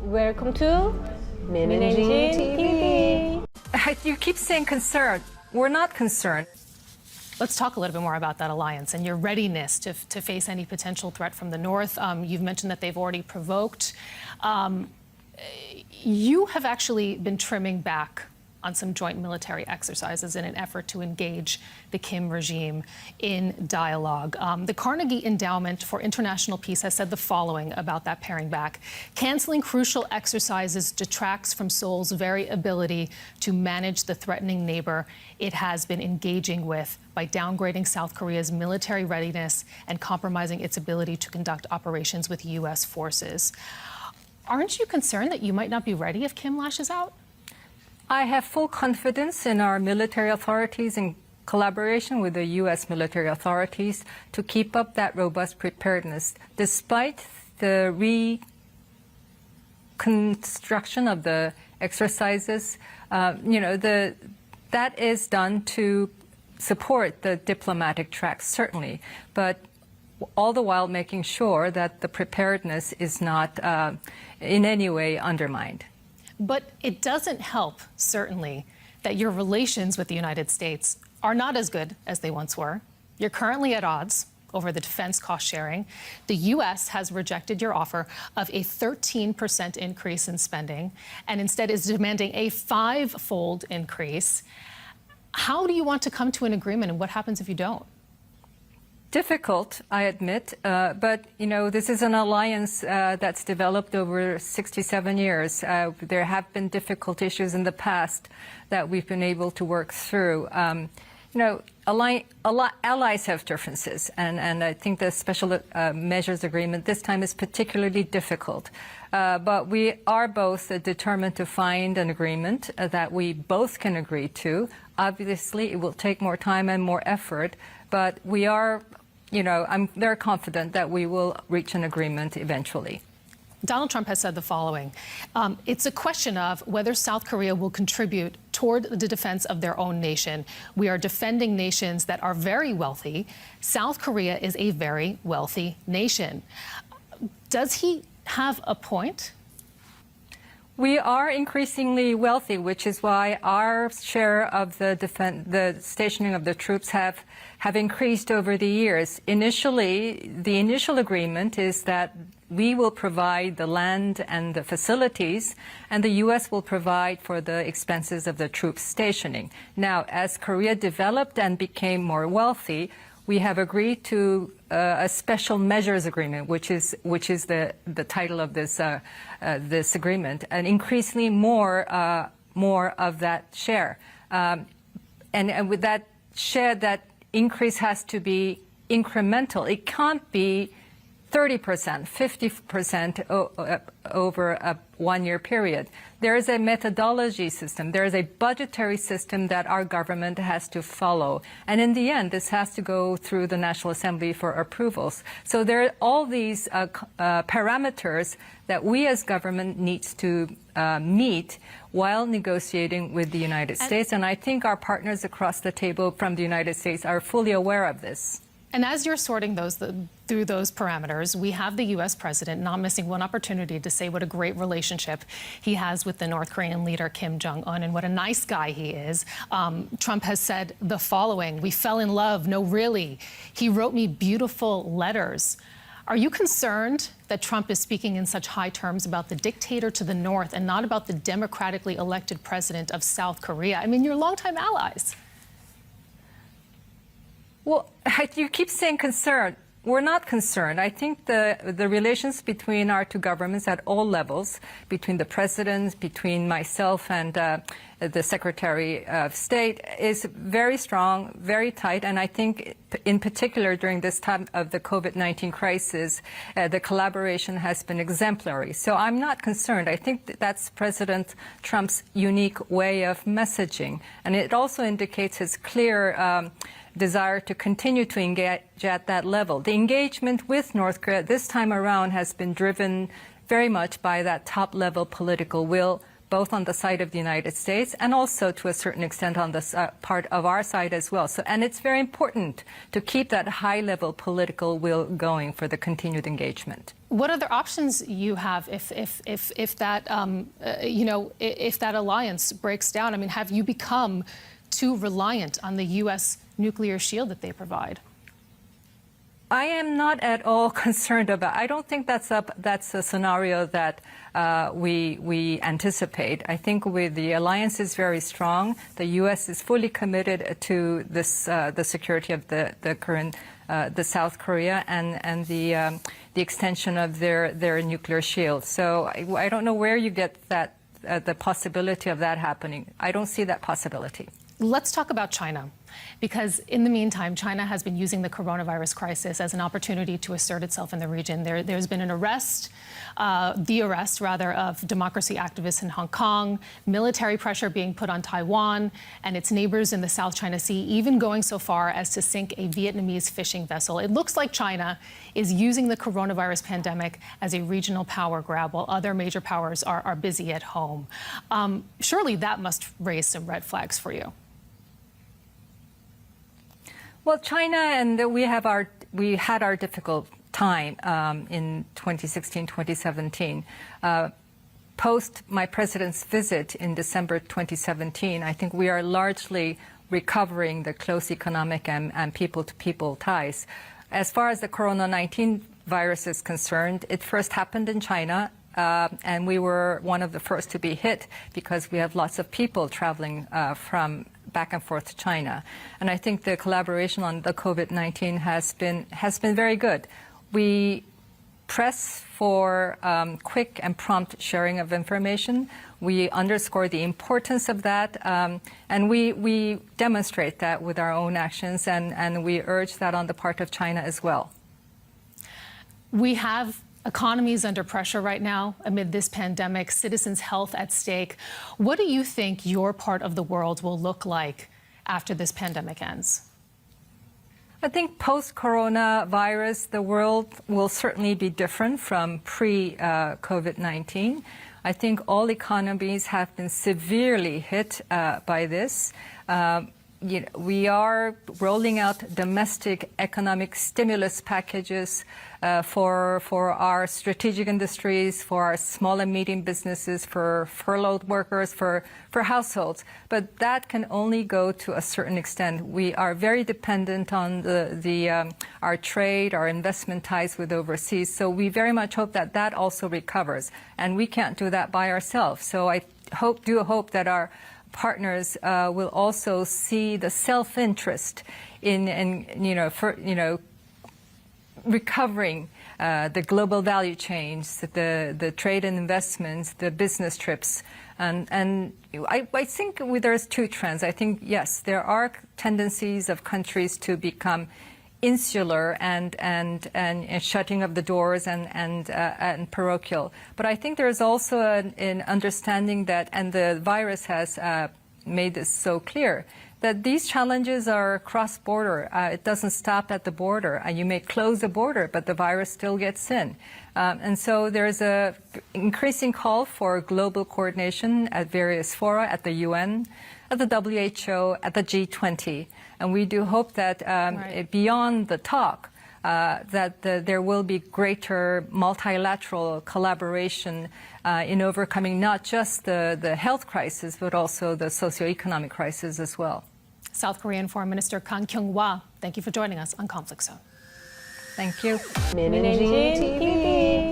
Welcome to Min&Jean TV. You keep saying concerned. We're not concerned. Let's talk a little bit more about that alliance and your readiness to face any potential threat from the North. You've mentioned that they've already provoked. You have actually been trimming back on some joint military exercises in an effort to engage the Kim regime in dialogue. The Carnegie Endowment for International Peace has said the following about that paring back. Canceling crucial exercises detracts from Seoul's very ability to manage the threatening neighbor it has been engaging with by downgrading South Korea's military readiness and compromising its ability to conduct operations with U.S. forces. Aren't you concerned that you might not be ready if Kim lashes out? I have full confidence in our military authorities in collaboration with the U.S. military authorities to keep up that robust preparedness despite the reconstruction of the exercises. That is done to support the diplomatic track, certainly, but all the while making sure that the preparedness is not in any way undermined. But it doesn't help, certainly, that your relations with the United States are not as good as they once were. You're currently at odds over the defense cost sharing. The U.S. has rejected your offer of a 13% increase in spending and instead is demanding a 5-fold increase. How do you want to come to an agreement, and what happens if you don't? Difficult, I admit, but this is an alliance that's developed over 67 years. There have been difficult issues in the past that we've been able to work through. Allies have differences, and I think the special measures agreement this time is particularly difficult. But we are both determined to find an agreement that we both can agree to. Obviously, it will take more time and more effort, but we are, I'm very confident that we will reach an agreement eventually. Donald Trump has said the following. It's a question of whether South Korea will contribute toward the defense of their own nation. We are defending nations that are very wealthy. South Korea is a very wealthy nation. Does he have a point? We are increasingly wealthy, which is why our share of the stationing of the troops have increased over the years. Initially, the initial agreement is that we will provide the land and the facilities, and the U.S. will provide for the expenses of the troops stationing. Now, as Korea developed and became more wealthy, we have agreed to a special measures agreement, which is the title of this agreement, and increasingly more of that share, and with that share, that increase has to be incremental. It can't be 30%, 50% over a one-year period. There is a methodology system. There is a budgetary system that our government has to follow. And in the end, this has to go through the National Assembly for approvals. So there are all these parameters that we as government needs to meet while negotiating with the United States. And I think our partners across the table from the United States are fully aware of this. And as you're sorting through those parameters, we have the U.S. president not missing one opportunity to say what a great relationship he has with the North Korean leader Kim Jong-un and what a nice guy he is. Trump has said the following: "We fell in love. No, really. He wrote me beautiful letters." Are you concerned that Trump is speaking in such high terms about the dictator to the north and not about the democratically elected president of South Korea? I mean, you're longtime allies. Well, you keep saying concerned. We're not concerned. I think the relations between our two governments at all levels, between the president, between myself and the Secretary of State, is very strong, very tight. And I think in particular during this time of the COVID-19 crisis, the collaboration has been exemplary. So I'm not concerned. I think that's President Trump's unique way of messaging. And it also indicates his clear desire to continue to engage at that level. The engagement with North Korea this time around has been driven very much by that top-level political will, both on the side of the United States and also to a certain extent on the part of our side as well. So, and it's very important to keep that high-level political will going for the continued engagement. What other options you have if that if that alliance breaks down? I mean, have you become too reliant on the U.S. nuclear shield that they provide? I am not at all concerned about. I don't think that's a scenario that we anticipate. I think the alliance is very strong. The U.S. is fully committed to this the security of the current the South Korea and the extension of their nuclear shield. So I don't know where you get that the possibility of that happening. I don't see that possibility. Let's talk about China, because in the meantime, China has been using the coronavirus crisis as an opportunity to assert itself in the region. There's been an arrest, the arrest rather, of democracy activists in Hong Kong, military pressure being put on Taiwan and its neighbors in the South China Sea, even going so far as to sink a Vietnamese fishing vessel. It looks like China is using the coronavirus pandemic as a regional power grab while other major powers are busy at home. Surely that must raise some red flags for you. Well, China and we had our difficult time in 2016, 2017. Post my president's visit in December 2017, I think we are largely recovering the close economic and people-to-people ties. As far as the Corona-19 virus is concerned, it first happened in China. And we were one of the first to be hit because we have lots of people traveling from back and forth to China. And I think the collaboration on the COVID-19 has been very good. We press for quick and prompt sharing of information. We underscore the importance of that, and we demonstrate that with our own actions, and we urge that on the part of China as well. We have economies under pressure right now amid this pandemic, citizens' health at stake. What do you think your part of the world will look like after this pandemic ends? I think post-coronavirus, the world will certainly be different from pre-COVID-19. I think all economies have been severely hit by this. We are rolling out domestic economic stimulus packages for our strategic industries, for our small and medium businesses, for furloughed workers, for households. But that can only go to a certain extent. We are very dependent on our trade, our investment ties with overseas. So we very much hope that that also recovers. And we can't do that by ourselves. So I do hope that our partners will also see the self-interest in recovering the global value chains, the trade and investments, the business trips. And I think there's two trends. I think, yes, there are tendencies of countries to become insular and shutting of the doors and parochial. But I think there's also an understanding that, and the virus has made this so clear, that these challenges are cross-border. It doesn't stop at the border. You may close the border, but the virus still gets in. And so there's an increasing call for global coordination at various fora, at the UN, at the WHO, at the G20. And we do hope that beyond the talk, that there will be greater multilateral collaboration in overcoming not just the health crisis, but also the socioeconomic crisis as well. South Korean Foreign Minister Kang Kyung Wha, thank you for joining us on Conflict Zone. Thank you. Min&Jean TV.